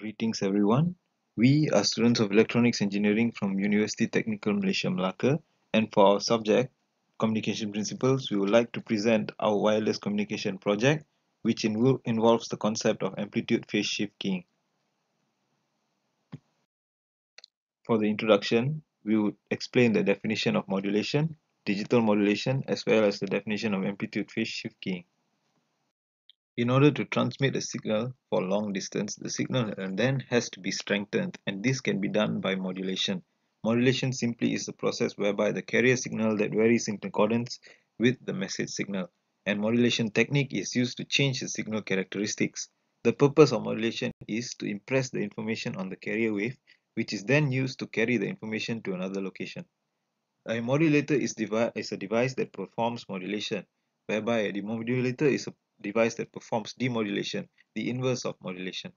Greetings everyone. We are students of Electronics Engineering from University Technical Malaysia Melaka, and for our subject, Communication Principles, we would like to present our wireless communication project, which involves the concept of amplitude phase shift keying. For the introduction, we would explain the definition of modulation, digital modulation, as well as the definition of amplitude phase shift keying. In order to transmit a signal for long distance, the signal then has to be strengthened, and this can be done by modulation. Modulation simply is the process whereby the carrier signal that varies in accordance with the message signal, and modulation technique is used to change the signal characteristics. The purpose of modulation is to impress the information on the carrier wave, which is then used to carry the information to another location. A modulator is a device that performs modulation, whereby a demodulator is a device that performs demodulation, the inverse of modulation.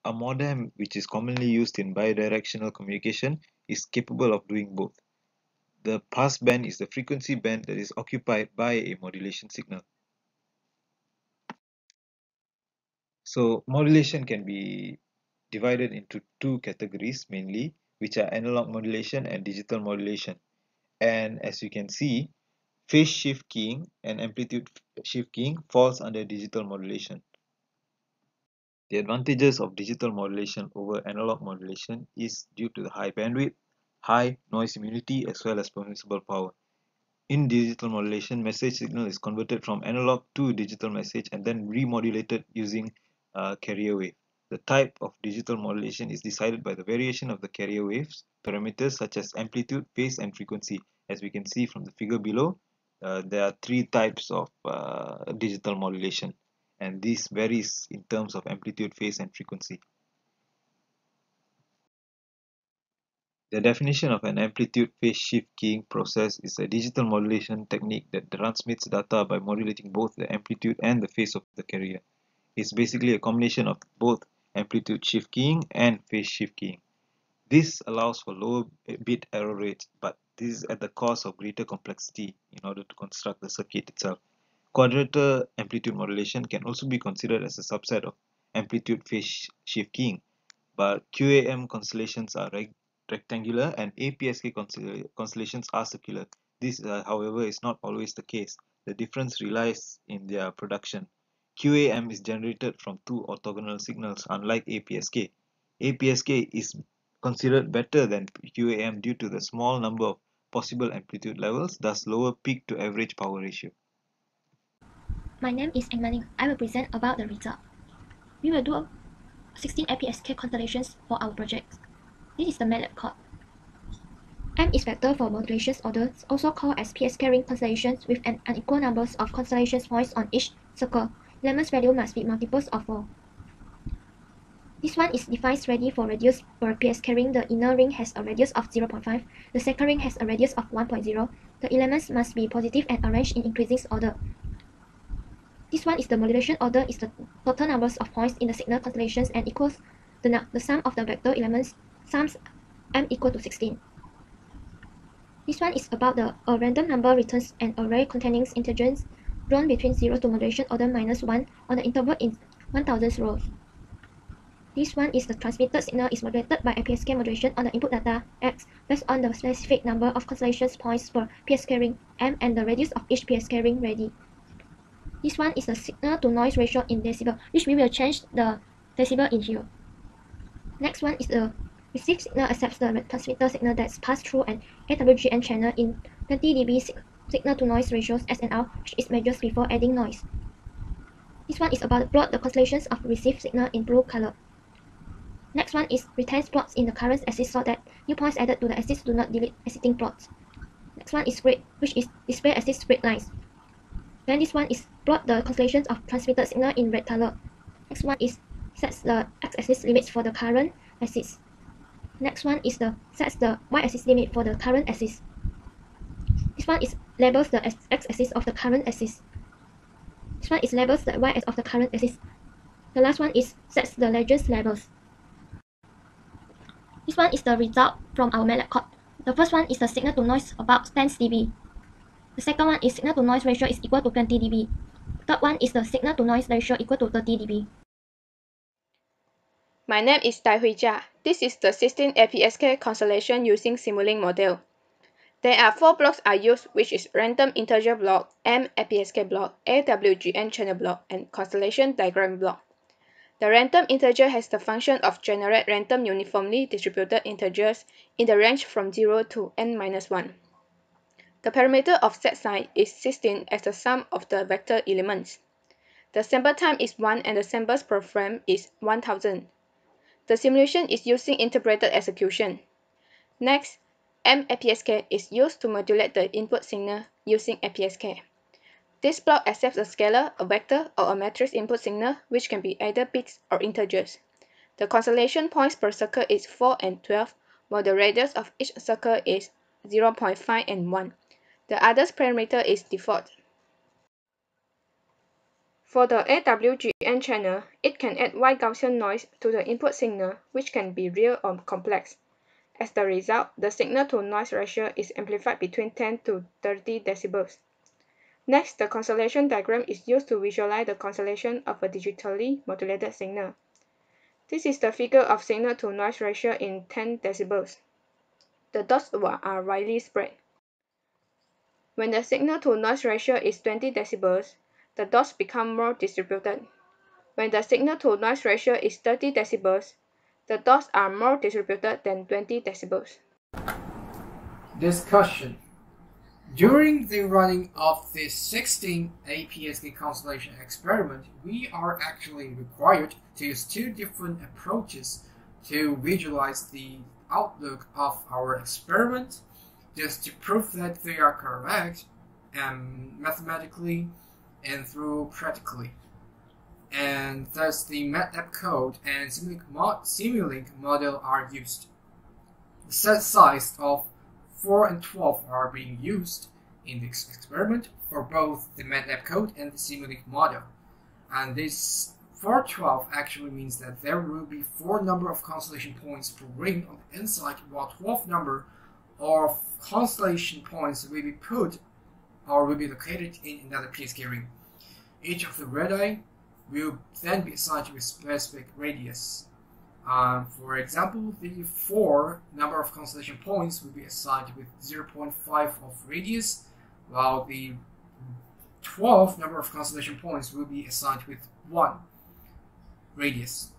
A modem, which is commonly used in bidirectional communication, is capable of doing both. The pass band is the frequency band that is occupied by a modulation signal. So modulation can be divided into two categories mainly, which are analog modulation and digital modulation. And as you can see, phase shift keying and amplitude shift keying falls under digital modulation. The advantages of digital modulation over analog modulation is due to the high bandwidth, high noise immunity, as well as permissible power. In digital modulation, message signal is converted from analog to digital message and then remodulated using carrier wave. The type of digital modulation is decided by the variation of the carrier waves parameters such as amplitude, phase, and frequency. As we can see from the figure below, there are three types of digital modulation, and this varies in terms of amplitude, phase, and frequency. The definition of an amplitude phase shift keying process is a digital modulation technique that transmits data by modulating both the amplitude and the phase of the carrier. It's basically a combination of both amplitude shift keying and phase shift keying. This allows for lower bit error rates, but this is at the cost of greater complexity in order to construct the circuit itself. Quadrature amplitude modulation can also be considered as a subset of amplitude phase shift keying, but QAM constellations are rectangular and APSK constellations are circular. This, however, is not always the case. The difference relies in their production. QAM is generated from two orthogonal signals, unlike APSK. APSK is considered better than QAM due to the small number of possible amplitude levels, thus lower peak to average power ratio. My name is Engmaning. I will present about the result. We will do 16 APSK constellations for our project. This is the MATLAB code. M is vector for modulation orders, also called as PSK ring constellations with an unequal number of constellation points on each circle. Element's value must be multiples of 4. This one is defined ready for radius per PSK ring. The inner ring has a radius of 0.5. The second ring has a radius of 1.0. The elements must be positive and arranged in increasing order. This one is the modulation order is the total numbers of points in the signal constellations and equals the sum of the vector elements sums m equal to 16. This one is about a random number returns an array containing integers drawn between 0 to modulation order minus 1 on the interval in 1000 rows. This one is the transmitted signal is modulated by a PSK modulation on the input data x based on the specific number of constellation points per PSK ring m and the radius of each PSK ring ready. This one is the signal to noise ratio in decibel, which we will change the decibel in here. Next one is the received signal accepts the transmitter signal that's passed through an AWGN channel in 20 dB signal to noise ratios SNR, which is measured before adding noise. This one is about plot the constellations of received signal in blue color. Next one is retains plots in the current axis so that new points added to the axis do not delete existing plots. Next one is grid, which is display axis grid lines. Then this one is plot the constellations of transmitted signal in red color. Next one is sets the x-axis limits for the current axis. Next one is the sets the y-axis limit for the current axis. This one is labels the x-axis of the current axis. This one is labels the y-axis of the current axis. The last one is sets the legends labels. This one is the result from our MATLAB code. The first one is the signal to noise about 10 dB. The second one is signal to noise ratio is equal to 20 dB. Third one is the signal to noise ratio equal to 30 dB. My name is Daihui Jia. This is the 16 APSK constellation using Simulink model. There are 4 blocks are used, which is random integer block, M APSK block, AWGN channel block, and constellation diagram block. The random integer has the function of generate random uniformly distributed integers in the range from 0 to n-1. The parameter of set size is 16 as the sum of the vector elements. The sample time is 1 and the samples per frame is 1000. The simulation is using interpreted execution. Next, M-APSK is used to modulate the input signal using APSK. This block accepts a scalar, a vector, or a matrix input signal, which can be either bits or integers. The constellation points per circle is 4 and 12, while the radius of each circle is 0.5 and 1. The other parameter is default. For the AWGN channel, it can add white Gaussian noise to the input signal, which can be real or complex. As the result, the signal-to-noise ratio is amplified between 10 to 30 decibels. Next, the constellation diagram is used to visualize the constellation of a digitally modulated signal. This is the figure of signal-to-noise ratio in 10 decibels. The dots are widely spread. When the signal-to-noise ratio is 20 decibels, the dots become more distributed. When the signal-to-noise ratio is 30 decibels, the dots are more distributed than 20 decibels. Discussion. During the running of the 16 APSK constellation experiment, we are actually required to use 2 different approaches to visualize the outlook of our experiment, just to prove that they are correct mathematically and through practically. And thus the MATLAB code and Simulink model are used. The set size of 4 and 12 are being used in this experiment for both the MATLAB code and the Simulink model. And this 412 actually means that there will be 4 number of constellation points per ring on the inside, while 12 number of constellation points will be put or will be located in another PSK ring. Each of the radii will then be assigned with specific radius. For example, the 4 number of constellation points will be assigned with 0.5 of radius, while the 12 number of constellation points will be assigned with 1 radius.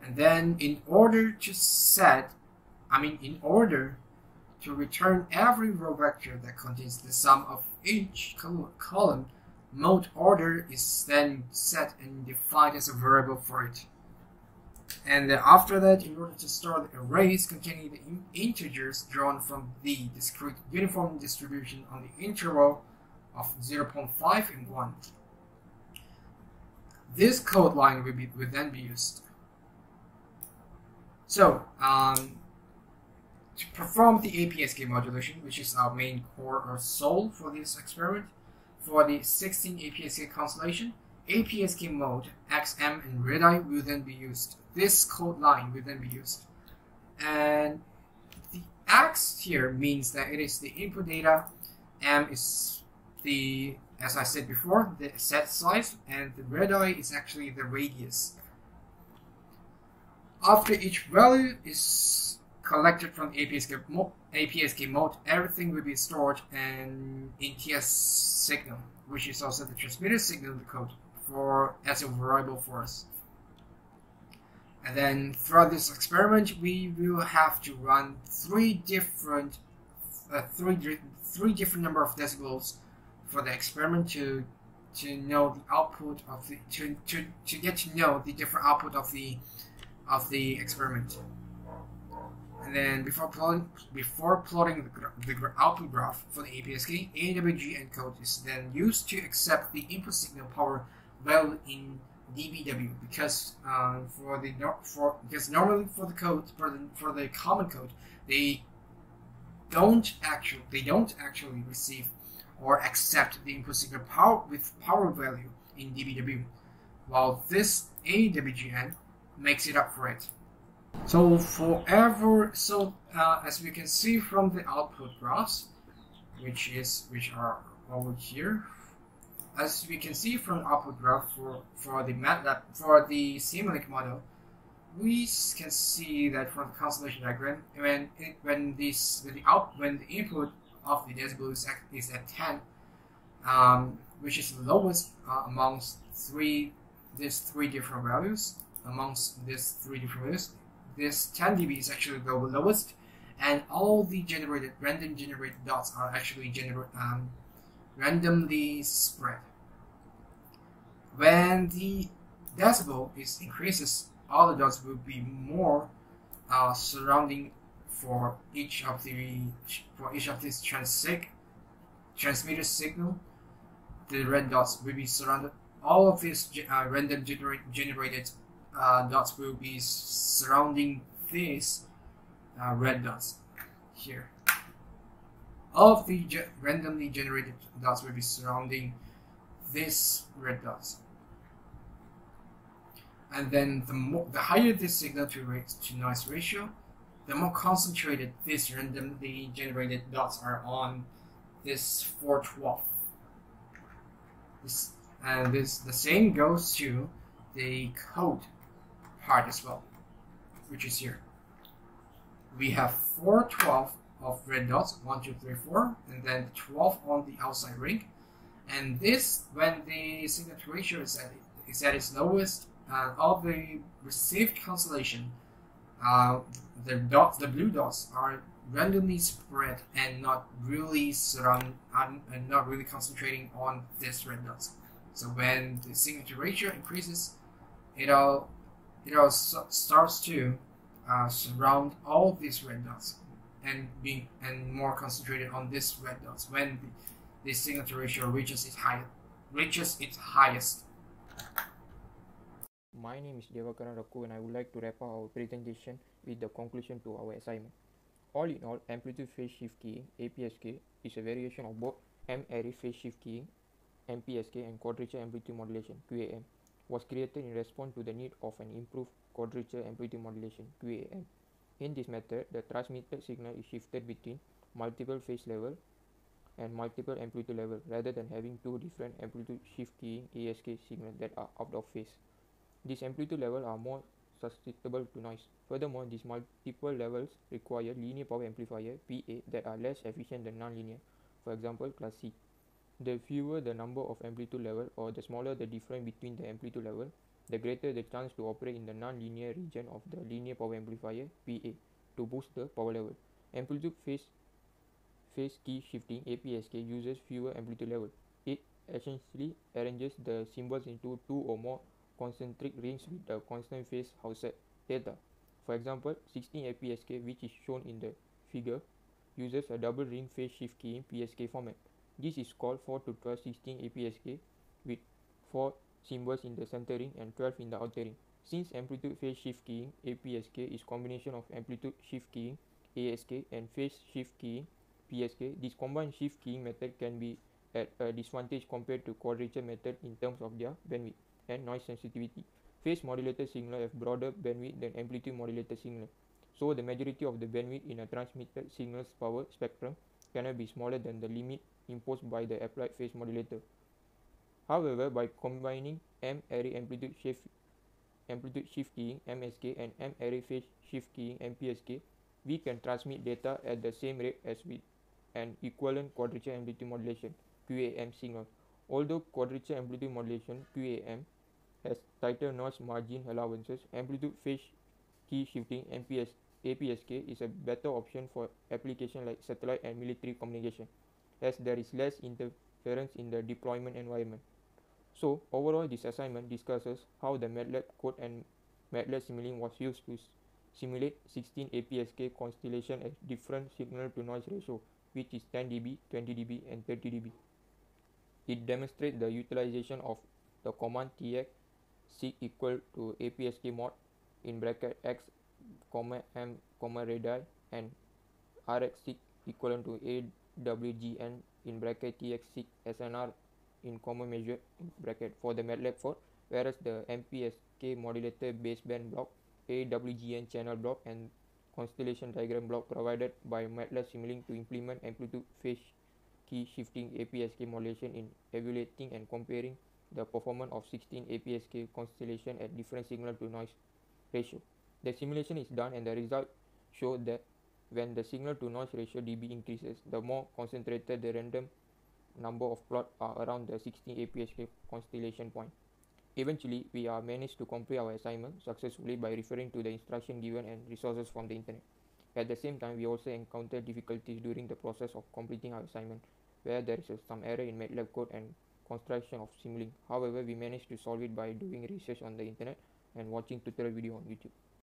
And then in order to return every row vector that contains the sum of each column, mode order is then set and defined as a variable for it. And after that, in order to store the arrays containing the integers drawn from the discrete uniform distribution on the interval of 0.5 and 1, this code line will then be used. So, to perform the APSK modulation, which is our main core or soul for this experiment, for the 16 APSK constellation, APSK mode, XM, and radii will then be used. This code line will then be used. And the X here means that it is the input data, M is the, as I said before, the set size, and the radii is actually the radius. After each value is collected from APSK mode, everything will be stored in TS signal, which is also the transmitted signal in the code as a variable for us. And then throughout this experiment, we will have to run three different number of decibels for the experiment to know the output of the to get to know the different output of the experiment. And then before plotting the output graph for the APSK, AWGN code is then used to accept the input signal power value in dBW, because normally for the code for the common code they don't actually receive or accept the input signal power value in dBW, while this AWGN makes it up for it. So as we can see from the output graphs, which are over here, as we can see from the output graph for the MATLAB, for the Simulink model, we can see that from the constellation diagram, when the input of the decibel is at 10, which is the lowest amongst these three different values. Amongst these three different values, this 10 dB is actually the lowest, and all the random generated dots are actually randomly spread. When the decibel increases, all the dots will be more surrounding for each of these transmitted signal. The red dots will be surrounded. All of these random generated dots will be surrounding these red dots here. All of the randomly generated dots will be surrounding these red dots. And then the higher this signal to noise ratio, the more concentrated these randomly generated dots are on this 412. The same goes to the code part as well, which is here. We have 412 of red dots, 1, 2, 3, 4, and then 12 on the outside ring. And this, when the signal to ratio is at its lowest, all the received constellation, the blue dots are randomly spread and not really concentrating on these red dots. So when the signal to ratio increases, it all starts to surround all these red dots and more concentrated on these red dots when the signal to ratio reaches its highest. My name is Devakaran Rakku, and I would like to wrap up our presentation with the conclusion to our assignment. All in all, amplitude phase shift keying (APSK) is a variation of both M-Array phase shift keying (MPSK) and quadrature amplitude modulation (QAM). Was created in response to the need of an improved quadrature amplitude modulation (QAM). In this method, the transmitted signal is shifted between multiple phase level and multiple amplitude level rather than having two different amplitude shift keying ASK signals that are out of phase. These amplitude levels are more susceptible to noise. Furthermore, these multiple levels require linear power amplifier PA that are less efficient than nonlinear, for example class C. The fewer the number of amplitude levels, or the smaller the difference between the amplitude level, the greater the chance to operate in the nonlinear region of the linear power amplifier PA to boost the power level. Amplitude phase key shifting APSK uses fewer amplitude levels. It essentially arranges the symbols into two or more concentric rings with a constant phase offset theta. For example, 16 APSK, which is shown in the figure, uses a double ring phase shift key in PSK format. This is called 4 to 12 16 APSK with 4 symbols in the center ring and 12 in the outer ring. Since amplitude phase shift keying APSK is combination of amplitude shift keying ASK and phase shift keying PSK, this combined shift keying method can be at a disadvantage compared to quadrature method in terms of their bandwidth and noise sensitivity. Phase modulated signal have broader bandwidth than amplitude modulated signal, so the majority of the bandwidth in a transmitted signal's power spectrum cannot be smaller than the limit imposed by the applied phase modulator. However, by combining M-array amplitude shift keying MSK and M-array phase shift keying MPSK, we can transmit data at the same rate as with an equivalent quadrature amplitude modulation QAM signal. Although quadrature amplitude modulation QAM has tighter noise margin allowances, amplitude phase key shifting APSK is a better option for applications like satellite and military communication, as there is less interference in the deployment environment. So overall, this assignment discusses how the MATLAB code and MATLAB Simulink was used to simulate 16 APSK constellation at different signal to noise ratio, which is 10 dB, 20 dB, and 30 dB. It demonstrates the utilization of the command TX sig equal to APSK mod in bracket x, m, radii, and RX sig equivalent to AWGN in bracket TX sig SNR in common measure in bracket for the MATLAB code, whereas the MPSK modulator baseband block, AWGN channel block, and constellation diagram block provided by MATLAB Simulink to implement amplitude phase key shifting APSK modulation in evaluating and comparing the performance of 16 APSK constellation at different signal to noise ratio. The simulation is done and the result show that when the signal to noise ratio dB increases, the more concentrated the random number of plots are around the 16 APSK constellation point. Eventually, we are managed to complete our assignment successfully by referring to the instruction given and resources from the internet. At the same time, we also encountered difficulties during the process of completing our assignment, where there is some error in MATLAB code and construction of Simulink. However, we managed to solve it by doing research on the internet and watching tutorial video on YouTube.